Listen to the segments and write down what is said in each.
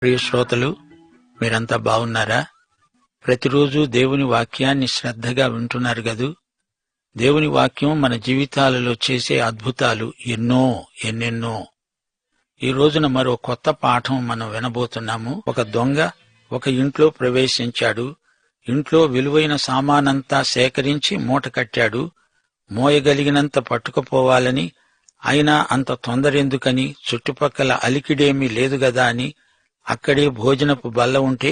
ప్రియ శ్రోతలు, మీరంతా బాగున్నారా? ప్రతిరోజు దేవుని వాక్యాన్ని శ్రద్ధగా వింటున్నారు గదూ. దేవుని వాక్యం మన జీవితాలలో చేసే అద్భుతాలు ఎన్నెన్నో. ఈ రోజున మరో కొత్త పాఠం మనం వినబోతున్నాము. ఒక దొంగ ఒక ఇంట్లో ప్రవేశించాడు. ఇంట్లో విలువైన సామానంతా సేకరించి మూట కట్టాడు. మోయగలిగినంత పట్టుకుపోవాలని, అయినా అంత తొందరెందుకని, చుట్టుపక్కల అలికిడేమీ లేదు గదా అని అక్కడే భోజనపు బల్ల ఉంటే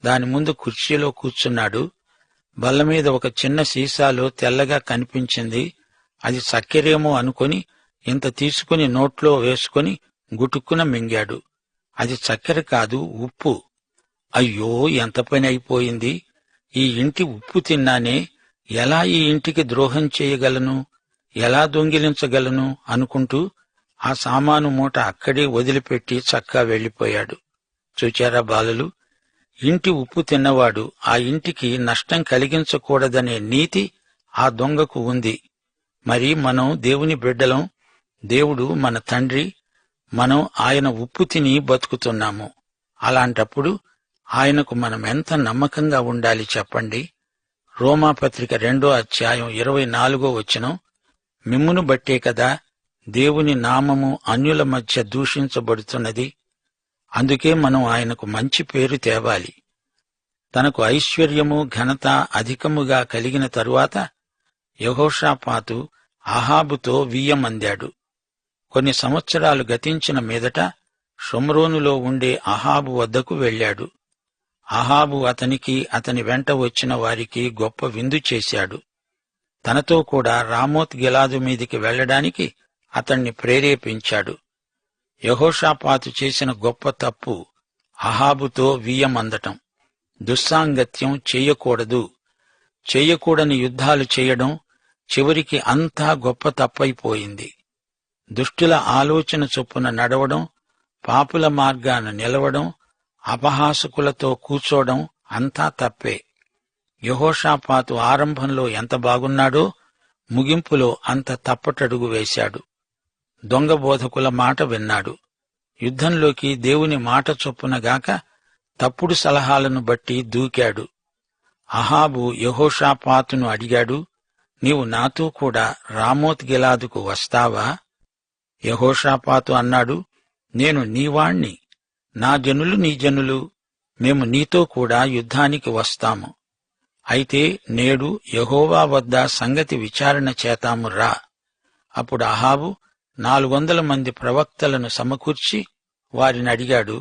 దాని ముందు కుర్చీలో కూర్చున్నాడు. బల్ల మీద ఒక చిన్న సీసాలో తెల్లగా కనిపించింది. అది చక్కెరేమో అనుకొని ఇంత తీసుకుని నోట్లో వేసుకుని గుటుక్కున మింగాడు. అది చక్కెర కాదు, ఉప్పు. అయ్యో, ఎంత పని అయిపోయింది! ఈ ఇంటి ఉప్పు తిన్నానే, ఎలా ఈ ఇంటికి ద్రోహం చేయగలను, ఎలా దొంగిలించగలను అనుకుంటూ ఆ సామాను మూట అక్కడే వదిలిపెట్టి చక్కా వెళ్లిపోయాడు. చూచారా బాలలు, ఇంటి ఉప్పు తిన్నవాడు ఆ ఇంటికి నష్టం కలిగించకూడదనే నీతి ఆ దొంగకు ఉంది. మరి మనం దేవుని బిడ్డలం, దేవుడు మన తండ్రి, మనం ఆయన ఉప్పు తిని బతుకుతున్నాము. అలాంటప్పుడు ఆయనకు మనం ఎంత నమ్మకంగా ఉండాలి చెప్పండి. రోమాపత్రిక 2వ అధ్యాయం 24వ వచనం, మిమ్మును బట్టే కదా దేవుని నామము అన్యుల మధ్య దూషించబడుతున్నది. అందుకే మనం ఆయనకు మంచి పేరు తేవాలి. తనకు ఐశ్వర్యము ఘనత అధికముగా కలిగిన తరువాత యెహోషాపాతు అహాబుతో వియ్యమందాడు. కొన్ని సంవత్సరాలు గతించిన మీదట షోమ్రోనులో ఉండే అహాబు వద్దకు వెళ్లాడు. అహాబు అతనికి, అతని వెంట వచ్చిన వారికి గొప్ప విందు చేశాడు. తనతో కూడా రామోత్ గిలాదు మీదికి వెళ్లడానికి అతణ్ణి ప్రేరేపించాడు. యెహోషాపాతు చేసిన గొప్ప తప్పు అహాబుతో వియ్యమందటం. దుస్సాంగత్యం చేయకూడని యుద్ధాలు చేయడం చివరికి అంతా గొప్ప తప్పైపోయింది. దుష్టుల ఆలోచన చొప్పున నడవడం, పాపుల మార్గాన నిలవడం, అపహాసకులతో కూర్చోవడం అంతా తప్పే. యెహోషాపాతు ఆరంభంలో ఎంత బాగున్నాడో ముగింపులో అంత తప్పటడుగు వేశాడు. దొంగ బోధకుల మాట విన్నాడు. యుద్ధంలోకి దేవుని మాట చొప్పునగాక తప్పుడు సలహాలను బట్టి దూకాడు. అహాబు యెహోషాపాతును అడిగాడు, నీవు నాతో కూడా రామోత్ గిలాదుకు వస్తావా? యెహోషాపాతు అన్నాడు, నేను నీవాణ్ణి, నా జనులు నీ జనులు, మేము నీతో కూడా యుద్ధానికి వస్తాము. అయితే నేడు యెహోవా వద్ద సంగతి విచారణ చేతాము రా. అప్పుడు అహాబు 400 మంది ప్రవక్తలను సమకూర్చి వారిని అడిగాడు,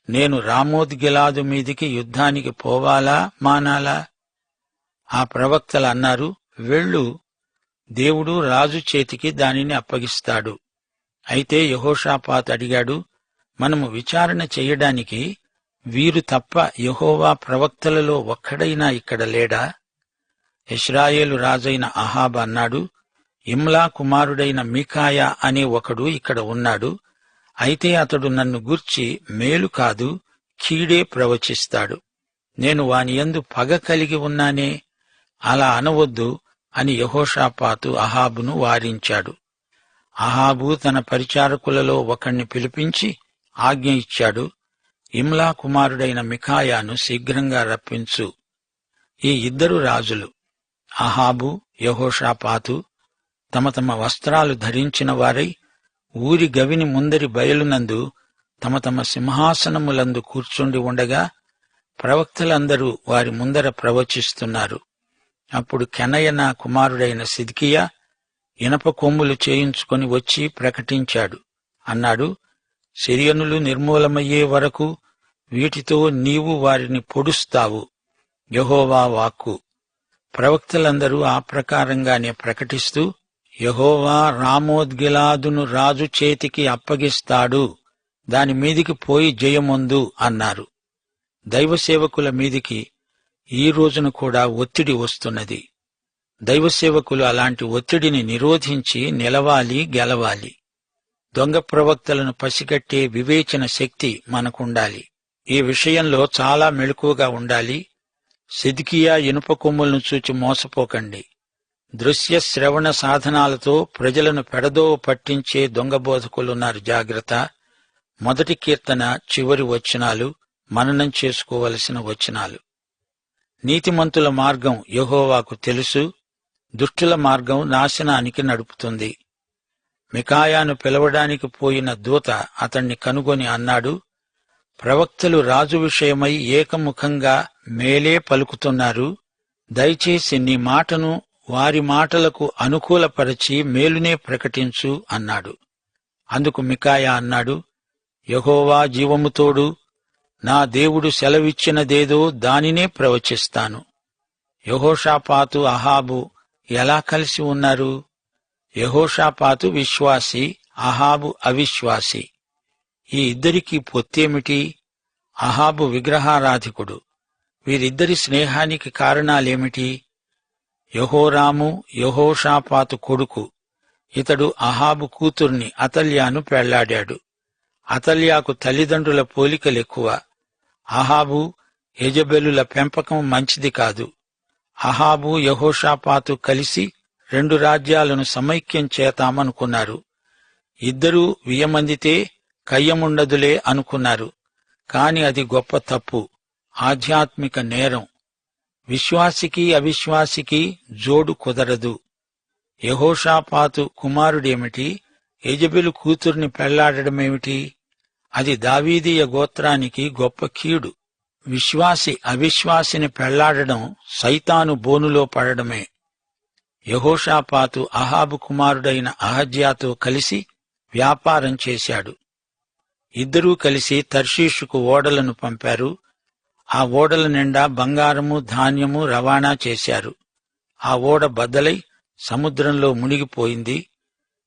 నేను రామోత్ గిలాదు మీదికి యుద్ధానికి పోవాలా మానాలా? ఆ ప్రవక్తలు అన్నారు, వెళ్ళు, దేవుడు రాజు చేతికి దానిని అప్పగిస్తాడు. అయితే యెహోషాపాతు అడిగాడు, మనము విచారణ చెయ్యడానికి వీరు తప్ప యెహోవా ప్రవక్తలలో ఒక్కడైనా ఇక్కడ లేడా? ఇశ్రాయేలు రాజైన అహాబు అన్నాడు, ఇమ్లా కుమారుడైన మీకాయా అనే ఒకడు ఇక్కడ ఉన్నాడు. అయితే అతడు నన్ను గూర్చి మేలు కాదు, కీడే ప్రవచిస్తాడు. నేను వానియందు పగ కలిగి ఉన్నానే, అలా అనవద్దు అని యెహోషాపాతు అహాబును వారించాడు. అహాబు తన పరిచారకులలో ఒకణ్ణి పిలిపించి ఆజ్ఞ ఇచ్చాడు, ఇమ్లా కుమారుడైన మికాయాను శీఘ్రంగా రప్పించు. ఈ ఇద్దరు రాజులు, అహాబు, యెహోషాపాతు, తమ తమ వస్త్రాలు ధరించిన వారై ఊరి గవిని ముందరి బయలునందు తమ తమ సింహాసనములందు కూర్చుండి ఉండగా ప్రవక్తలందరూ వారి ముందర ప్రవచిస్తున్నారు. అప్పుడు కెనయనా కుమారుడైన సిద్కియా ఇనప కొమ్ములు చేయించుకొని వచ్చి ప్రకటించాడు. అన్నాడు, సిరియనులు నిర్మూలమయ్యే వరకు వీటితో నీవు వారిని పొడుస్తావు. యెహోవా వాక్కు. ప్రవక్తలందరూ ఆ ప్రకారంగానే ప్రకటిస్తూ, యెహోవా రామోత్ గిలాదును రాజు చేతికి అప్పగిస్తాడు, దాని మీదికి పోయి జయమొందు అన్నారు. దైవసేవకుల మీదికి ఈ రోజున కూడా ఒత్తిడి వస్తున్నది. దైవసేవకులు అలాంటి ఒత్తిడిని నిరోధించి నిలవాలి, గెలవాలి. దొంగ ప్రవక్తలను పసిగట్టే వివేచన శక్తి మనకుండాలి. ఈ విషయంలో చాలా మెలకువగా ఉండాలి. సిద్కియా ఇనుప కొమ్ములను చూచి మోసపోకండి. దృశ్య శ్రవణ సాధనాలతో ప్రజలను పెడదోవ పట్టించే దొంగ బోధకులున్నారు, జాగ్రత్త. మొదటి కీర్తన చివరి వచనాలు మననం చేసుకోవలసిన వచనాలు. నీతిమంతుల మార్గం యెహోవాకు తెలుసు, దుష్టుల మార్గం నాశనానికి నడుపుతుంది. మికాయాను పిలవడానికి పోయిన దూత అతణ్ణి కనుగొని అన్నాడు, ప్రవక్తలు రాజు విషయమై ఏకముఖంగా మేలే పలుకుతున్నారు. దయచేసి నీ మాటను వారి మాటలకు అనుకూలపరచి మేలునే ప్రకటించు అన్నాడు. అందుకు మికాయా అన్నాడు, యెహోవా జీవముతోడు, నా దేవుడు సెలవిచ్చినదేదో దానినే ప్రవచిస్తాను. యెహోషాపాతు అహాబు ఎలా కలిసి ఉన్నారు? యెహోషాపాతు విశ్వాసి, అహాబు అవిశ్వాసి. ఈ ఇద్దరికీ పొత్తేమిటి? అహాబు విగ్రహారాధికుడు. వీరిద్దరి స్నేహానికి కారణాలేమిటి? యెహోరాము యెహోషాపాతు కొడుకు. ఇతడు అహాబు కూతుర్ని అతల్యాను పెళ్లాడాడు. అతల్యాకు తల్లిదండ్రుల పోలికలెక్కువ. అహాబు యెజెబెలుల పెంపకం మంచిది కాదు. అహాబు యెహోషాపాతు కలిసి 2 రాజ్యాలను సమైక్యం చేతామనుకున్నారు. ఇద్దరూ వియమందితే కయ్యముండదులే అనుకున్నారు. కాని అది గొప్ప తప్పు, ఆధ్యాత్మిక నేరం. విశ్వాసికి అవిశ్వాసికి జోడు కుదరదు. యెహోషాపాతు కుమారుడేమిటి? యెజెబెలు కూతుర్ని పెళ్లాడడమేమిటి? అది దావీదీయ గోత్రానికి గొప్ప కీడు. విశ్వాసి అవిశ్వాసిని పెళ్లాడడం సైతాను బోనులో పడడమే. యెహోషాపాతు అహాబు కుమారుడైన అహజ్యాతో కలిసి వ్యాపారం చేశాడు. ఇద్దరూ కలిసి తర్షీషుకు ఓడలను పంపారు. ఆ ఓడల నిండా బంగారము, ధాన్యము రవాణా చేశారు. ఆ ఓడ బద్దలై సముద్రంలో మునిగిపోయింది.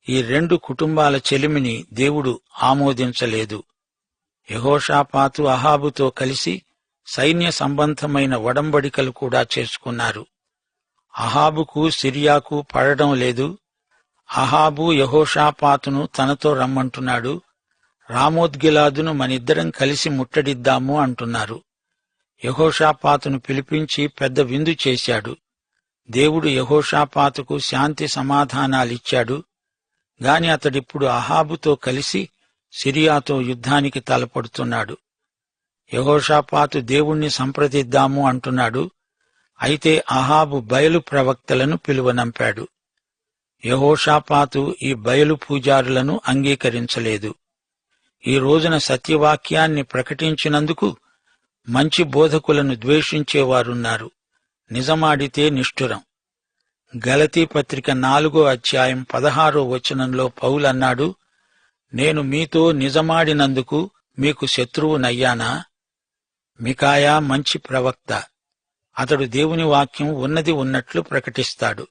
ఈ 2 కుటుంబాల చెలిమిని దేవుడు ఆమోదించలేదు. యెహోషాపాతు అహాబుతో కలిసి సైన్య సంబంధమైన ఒడంబడికలు కూడా చేసుకున్నారు. అహాబుకు సిరియాకు పడడం లేదు. అహాబు యెహోషాపాతును తనతో రమ్మంటున్నాడు. రామోత్గిలాదును మనిద్దరం కలిసి ముట్టడిద్దాము అంటున్నారు. యెహోషాపాతును పిలిపించి పెద్ద విందు చేశాడు. దేవుడు యెహోషాపాతుకు శాంతి సమాధానాలిచ్చాడు. గాని అతడిప్పుడు అహాబుతో కలిసి సిరియాతో యుద్ధానికి తలపడుతున్నాడు. యెహోషాపాతు దేవుణ్ణి సంప్రదిద్దాము అంటున్నాడు. అయితే అహాబు బయలు ప్రవక్తలను పిలువనంపాడు. యెహోషాపాతు ఈ బయలు పూజారులను అంగీకరించలేదు. ఈ రోజున సత్యవాక్యాన్ని ప్రకటించినందుకు మంచి బోధకులను ద్వేషించేవారున్నారు. నిజమాడితే నిష్ఠురం. గలతీ పత్రిక 4వ అధ్యాయం 16వ వచనంలో పౌలన్నాడు, నేను మీతో నిజమాడినందుకు మీకు శత్రువునయ్యానా? మికాయా మంచి ప్రవక్త. అతడు దేవుని వాక్యం ఉన్నది ఉన్నట్లు ప్రకటిస్తాడు.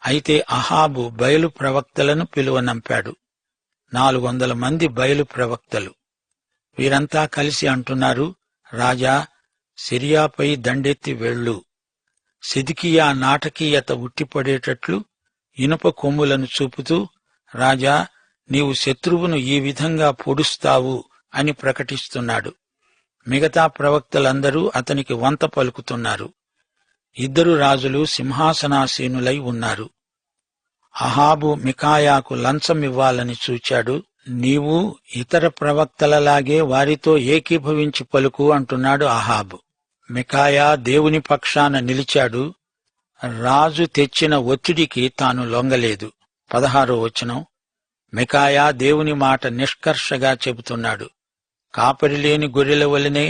అయితే అహాబు బయలు ప్రవక్తలను పిలువనంపాడు. 400 మంది బయలు ప్రవక్తలు. వీరంతా కలిసి అంటున్నారు, రాజా, సిరియాపై దండెత్తి వెళ్ళు. సిద్కియా నాటకీయత ఉట్టిపడేటట్లు ఇనుప కొమ్ములను చూపుతూ, రాజా, నీవు శత్రువును ఈ విధంగా పొడుస్తావు అని ప్రకటిస్తున్నాడు. మిగతా ప్రవక్తలందరూ అతనికి వంత పలుకుతున్నారు. 2 రాజులు సింహాసనాసీనులై ఉన్నారు. అహాబు మికాయాకు లంచమివ్వాలని చూచాడు. నీవు ఇతర ప్రవక్తలలాగే వారితో ఏకీభవించి పలుకు అంటున్నాడు అహాబు. మికాయా దేవుని పక్షాన నిలిచాడు. రాజు తెచ్చిన ఒత్తిడికి తాను లొంగలేదు. 16వ వచనం. మికాయా దేవుని మాట నిష్కర్షగా చెబుతున్నాడు. కాపరిలేని గొర్రెల వలనే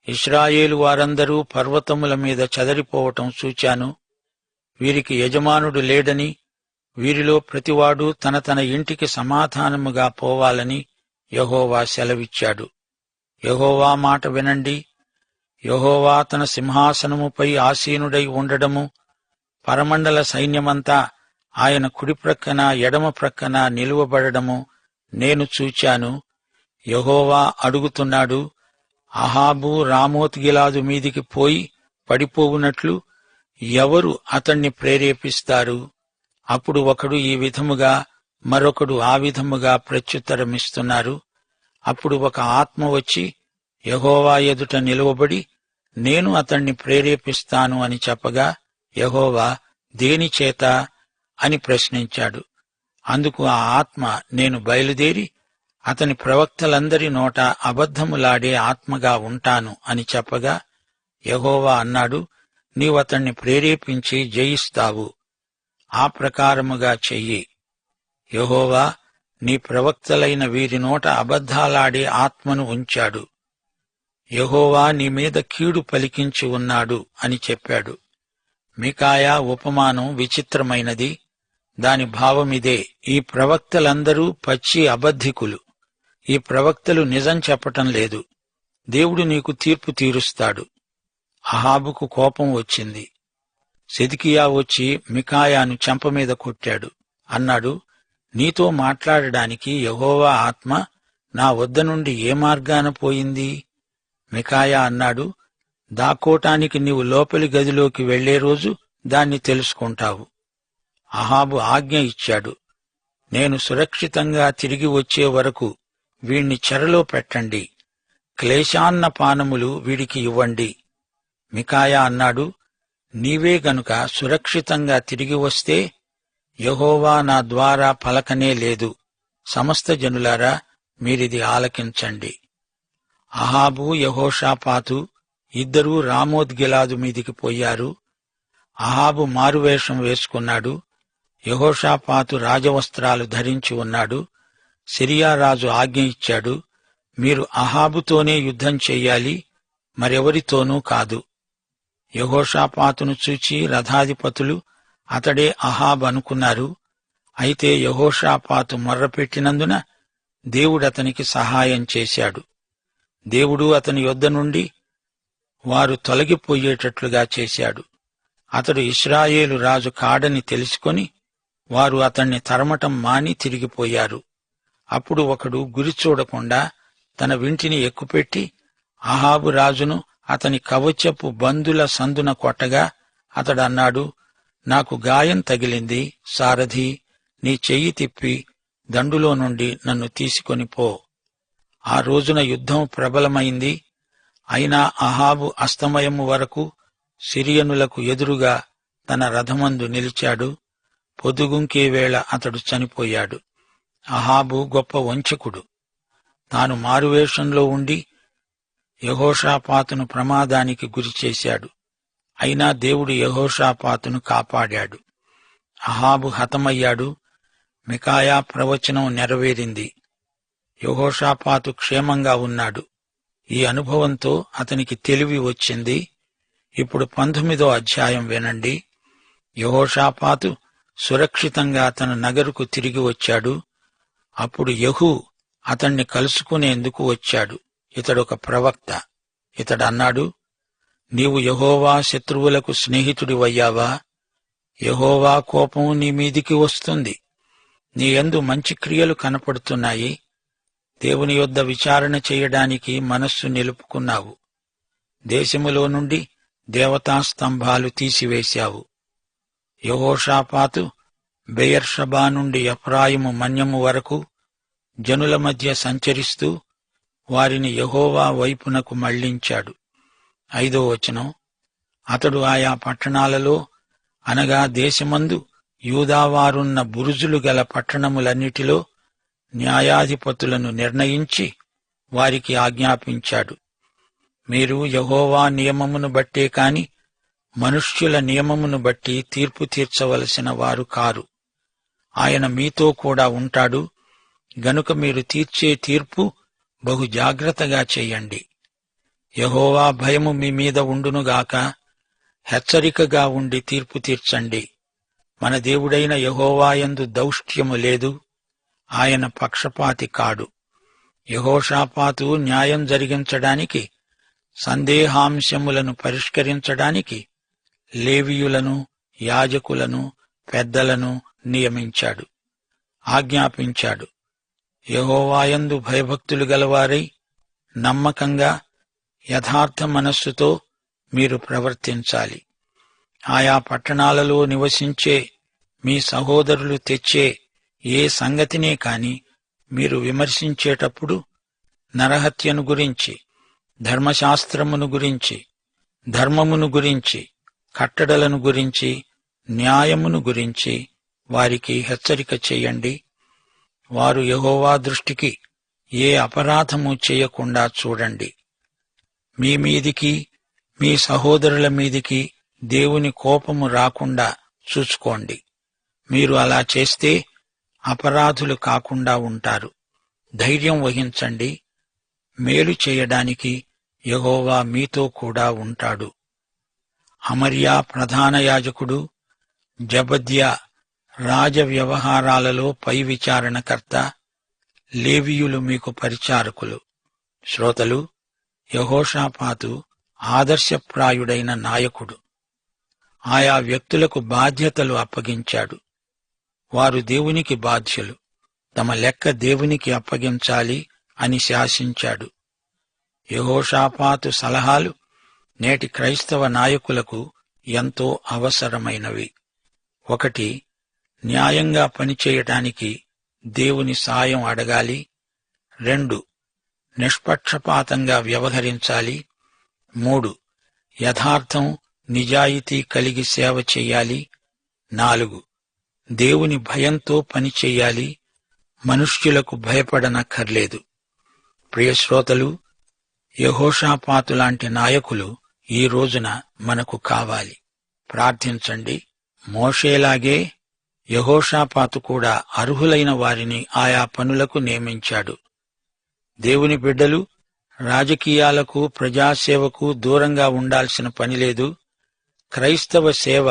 ఇశ్రాయేలు వారందరూ పర్వతముల మీద చెదరిపోవటం చూచాను. వీరికి యజమానుడు లేడని, వీరిలో ప్రతివాడు తన ఇంటికి సమాధానముగా పోవాలని యెహోవా సెలవిచ్చాడు. యెహోవా మాట వినండి. యెహోవా తన సింహాసనముపై ఆసీనుడై ఉండడము, పరమండల సైన్యమంతా ఆయన కుడిప్రక్కన ఎడమ ప్రక్కన నిలువబడడము నేను చూచాను. యెహోవా అడుగుతున్నాడు, అహాబు రామోత్గిలాదు మీదికి పోయి పడిపోవునట్లు ఎవరు అతణ్ణి ప్రేరేపిస్తారు? అప్పుడు ఒకడు ఈ విధముగా, మరొకడు ఆ విధముగా ప్రత్యుత్తరమిస్తున్నారు. అప్పుడు ఒక ఆత్మ వచ్చి యెహోవా ఎదుట నిలువబడి, నేను అతణ్ణి ప్రేరేపిస్తాను అని చెప్పగా, యెహోవా దేనిచేత అని ప్రశ్నించాడు. అందుకు ఆ ఆత్మ, నేను బయలుదేరి అతని ప్రవక్తలందరి నోట అబద్ధములాడే ఆత్మగా ఉంటాను అని చెప్పగా యెహోవా అన్నాడు, నీవతణ్ణి ప్రేరేపించి జయిస్తావు. ఆ ప్రకారముగా చెయ్యి. యెహోవా నీ ప్రవక్తలైన వీరి నోట అబద్ధాలాడే ఆత్మను ఉంచాడు. యెహోవా నీ మీద కీడు పలికించి ఉన్నాడు అని చెప్పాడు. మీకాయా ఉపమానం విచిత్రమైనది. దాని భావమిదే: ఈ ప్రవక్తలందరూ పచ్చి అబద్ధికులు. ఈ ప్రవక్తలు నిజం చెప్పటం లేదు. దేవుడు నీకు తీర్పు తీరుస్తాడు. అహాబుకు కోపం వచ్చింది. సిద్కియా వచ్చి మికాయాను చెంపమీద కొట్టాడు. అన్నాడు, నీతో మాట్లాడడానికి యెహోవా ఆత్మ నా వద్ద నుండి ఏ మార్గాన పోయింది? మికాయా అన్నాడు, దాక్కోటానికి నీవు లోపలి గదిలోకి వెళ్లే రోజు దాన్ని తెలుసుకుంటావు. అహాబు ఆజ్ఞ ఇచ్చాడు, నేను సురక్షితంగా తిరిగి వచ్చే వరకు వీణ్ణి చెరలో పెట్టండి, క్లేశాన్న పానములు వీడికి ఇవ్వండి. మికాయా అన్నాడు, నీవే గనుక సురక్షితంగా తిరిగి వస్తే యెహోవా నా ద్వారా పలకనే లేదు. సమస్త జనులారా, మీరిది ఆలకించండి. అహాబు యెహోషాపాతు ఇద్దరూ రామోత్గిలాదు మీదికి పోయారు. అహాబు మారువేషం వేసుకున్నాడు. యెహోషాపాతు రాజవస్త్రాలు ధరించి ఉన్నాడు. సిరియా రాజు ఆజ్ఞ ఇచ్చాడు, మీరు అహాబుతోనే యుద్ధం చెయ్యాలి, మరెవరితోనూ కాదు. యెహోషాపాతును చూచి రథాధిపతులు అతడే అహాబ్ అనుకున్నారు. అయితే యెహోషాపాతు మొర్రపెట్టినందున దేవుడతనికి సహాయం చేశాడు. దేవుడు అతని యొద్ద నుండి వారు తొలగిపోయేటట్లుగా చేశాడు. అతడు ఇశ్రాయేలు రాజు కాడని తెలుసుకొని వారు అతణ్ణి తరమటం మాని తిరిగిపోయారు. అప్పుడు ఒకడు గురి చూడకుండా తన వింటిని ఎక్కుపెట్టి అహాబు రాజును అతని కవచపు బందుల సందున కొట్టగా అతడన్నాడు, నాకు గాయం తగిలింది, సారథి, నీ చెయ్యి తిప్పి దండులో నుండి నన్ను తీసుకొని పో. ఆ రోజున యుద్ధం ప్రబలమైంది. అయినా అహాబు అస్తమయము వరకు సిరియనులకు ఎదురుగా తన రథమందు నిలిచాడు. పొద్దుగుంకే వేళ అతడు చనిపోయాడు. అహాబు గొప్ప వంచకుడు. తాను మారువేషంలో ఉండి యెహోషాపాతును ప్రమాదానికి గురిచేశాడు. అయినా దేవుడు యెహోషాపాతును కాపాడాడు. అహాబు హతమయ్యాడు. మికాయా ప్రవచనం నెరవేరింది. యెహోషాపాతు క్షేమంగా ఉన్నాడు. ఈ అనుభవంతో అతనికి తెలివి వచ్చింది. ఇప్పుడు 19వ అధ్యాయం వినండి. యెహోషాపాతు సురక్షితంగా తన నగరుకు తిరిగి వచ్చాడు. అప్పుడు యెహూ అతణ్ణి కలుసుకునేందుకు వచ్చాడు. ఇతడొక ప్రవక్త. ఇతడన్నాడు, నీవు యెహోవా శత్రువులకు స్నేహితుడివయ్యావా? యెహోవా కోపం నీ మీదికి వస్తుంది. నీ యందు మంచి క్రియలు కనపడుతున్నాయి. దేవుని యొద్ద విచారణ చేయడానికి మనస్సు నిలుపుకున్నావు. దేశములో నుండి దేవతాస్తంభాలు తీసివేశావు. యెహోషాపాతు బెయర్షబా నుండి ఎఫ్రాయిము మన్యము వరకు జనుల మధ్య సంచరిస్తూ వారిని యెహోవా వైపునకు మళ్లించాడు. 5వ వచనం. అతడు ఆయా పట్టణాలలో అనగా దేశమందు యూదావారున్న బురుజులు గల పట్టణములన్నిటిలో న్యాయాధిపతులను నిర్ణయించి వారికి ఆజ్ఞాపించాడు, మీరు యెహోవా నియమమును బట్టే కాని మనుష్యుల నియమమును బట్టి తీర్పు తీర్చవలసిన వారు కారు. ఆయన మీతో కూడా ఉంటాడు గనుక మీరు తీర్చే తీర్పు బహు జాగ్రత్తగా చెయ్యండి. యెహోవా భయము మీ మీద ఉండునుగాక. హెచ్చరికగా ఉండి తీర్పు తీర్చండి. మన దేవుడైన యెహోవాయందు దౌష్ట్యము లేదు. ఆయన పక్షపాతి కాడు. యెహోషాపాతు న్యాయం జరిగించడానికి, సందేహాంశములను పరిష్కరించడానికి లేవీయులను, యాజకులను, పెద్దలను నియమించాడు, ఆజ్ఞాపించాడు. యెహోవాయందు భయభక్తులు గలవారై నమ్మకంగా యథార్థ మనస్సుతో మీరు ప్రవర్తించాలి. ఆయా పట్టణాలలో నివసించే మీ సహోదరులు తెచ్చే ఏ సంగతినే కాని మీరు విమర్శించేటప్పుడు నరహత్యను గురించి, ధర్మశాస్త్రమును గురించి, ధర్మమును గురించి, కట్టడలను గురించి, న్యాయమును గురించి వారికి హెచ్చరిక చెయ్యండి. వారు యెహోవా దృష్టికి ఏ అపరాధము చేయకుండా చూడండి. మీ మీదికి మీ సహోదరుల మీదికి దేవుని కోపము రాకుండా చూసుకోండి. మీరు అలా చేస్తే అపరాధులు కాకుండా ఉంటారు. ధైర్యం వహించండి. మేలు చేయడానికి యెహోవా మీతో కూడా ఉంటాడు. అమర్యా ప్రధాన యాజకుడు, జబద్యా రాజ వ్యవహారాలలో పై విచారణకర్త, లేవీయులు మీకు పరిచారకులు. శ్రోతలు, యెహోషాపాతు ఆదర్శప్రాయుడైన నాయకుడు. ఆయా వ్యక్తులకు బాధ్యతలు అప్పగించాడు. వారు దేవునికి బాధ్యులు. తమ లెక్క దేవునికి అప్పగించాలి అని శాసించాడు. యెహోషాపాతు సలహాలు నేటి క్రైస్తవ నాయకులకు ఎంతో అవసరమైనవి. 1. న్యాయంగా పనిచేయటానికి దేవుని సాయం అడగాలి. 2. నిష్పక్షపాతంగా వ్యవహరించాలి. 3. యథార్థం, నిజాయితీ కలిగి సేవ చెయ్యాలి. 4. దేవుని భయంతో పనిచెయ్యాలి. మనుష్యులకు భయపడనక్కర్లేదు. ప్రియశ్రోతలు, యెహోషాపాతు లాంటి నాయకులు ఈ రోజున మనకు కావాలి. ప్రార్థించండి. మోషేలాగే యెహోషాపాతు కూడా అర్హులైన వారిని ఆయా పనులకు నియమించాడు. దేవుని బిడ్డలు రాజకీయాలకు, ప్రజాసేవకు దూరంగా ఉండాల్సిన పనిలేదు. క్రైస్తవ సేవ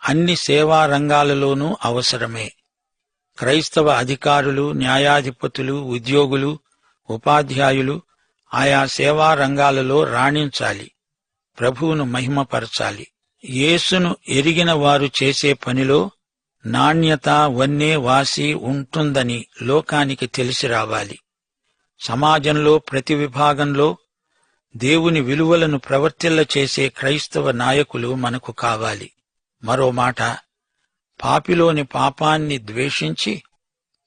అన్ని సేవా రంగాలలోనూ అవసరమే. క్రైస్తవ అధికారులు, న్యాయాధిపతులు, ఉద్యోగులు, ఉపాధ్యాయులు ఆయా సేవా రంగాలలో రాణించాలి. ప్రభువును మహిమపరచాలి. యేసును ఎరిగిన వారు చేసే పనిలో నాణ్యత, వన్నె, వాసి ఉంటుందని లోకానికి తెలిసి రావాలి. సమాజంలో ప్రతి విభాగంలో దేవుని విలువలను ప్రవర్తిల్లచేసే క్రైస్తవ నాయకులు మనకు కావాలి. మరో మాట, పాపిలోని పాపాన్ని ద్వేషించి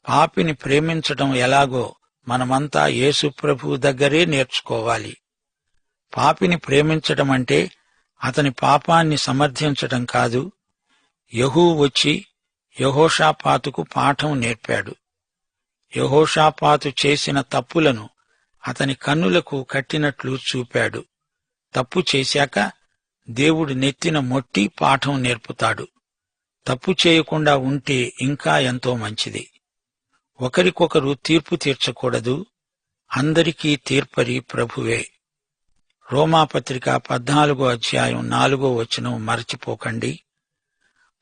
పాపిని ప్రేమించటం ఎలాగో మనమంతా యేసు ప్రభువు దగ్గరే నేర్చుకోవాలి. పాపిని ప్రేమించటమంటే అతని పాపాన్ని సమర్థించటం కాదు. యెహూ వచ్చి యెహోషాపాతుకు పాఠం నేర్పాడు. యెహోషాపాతు చేసిన తప్పులను అతని కన్నులకు కట్టినట్లు చూపాడు. తప్పు చేశాక దేవుడు నెత్తిన మొట్టి పాఠం నేర్పుతాడు. తప్పు చేయకుండా ఉంటే ఇంకా ఎంతో మంచిది. ఒకరికొకరు తీర్పు తీర్చకూడదు. అందరికీ తీర్పరి ప్రభువే. రోమాపత్రిక 14:4 మరచిపోకండి.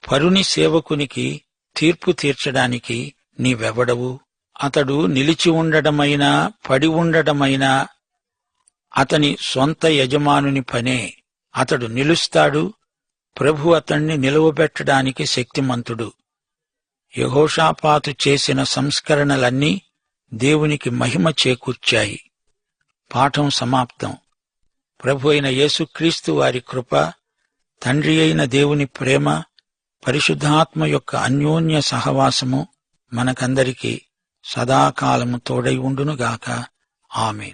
పరుని సేవకునికి తీర్పు తీర్చడానికి నీవెవడవు? అతడు నిలిచి ఉండడమైనా పడి ఉండడమైనా అతని సొంత యజమానుని పనే. అతడు నిలుస్తాడు. ప్రభు అతణ్ణి నిలువబెట్టడానికి శక్తిమంతుడు. యెహోషాపాతు చేసిన సంస్కరణలన్నీ దేవునికి మహిమ చేకూర్చాయి. పాఠం సమాప్తం. ప్రభు అయిన యేసుక్రీస్తు వారి కృప, తండ్రి అయిన దేవుని ప్రేమ, పరిశుద్ధాత్మ యొక్క అన్యోన్య సహవాసము మనకందరికీ సదాకాలము తోడై ఉండునుగాక. ఆమేన్.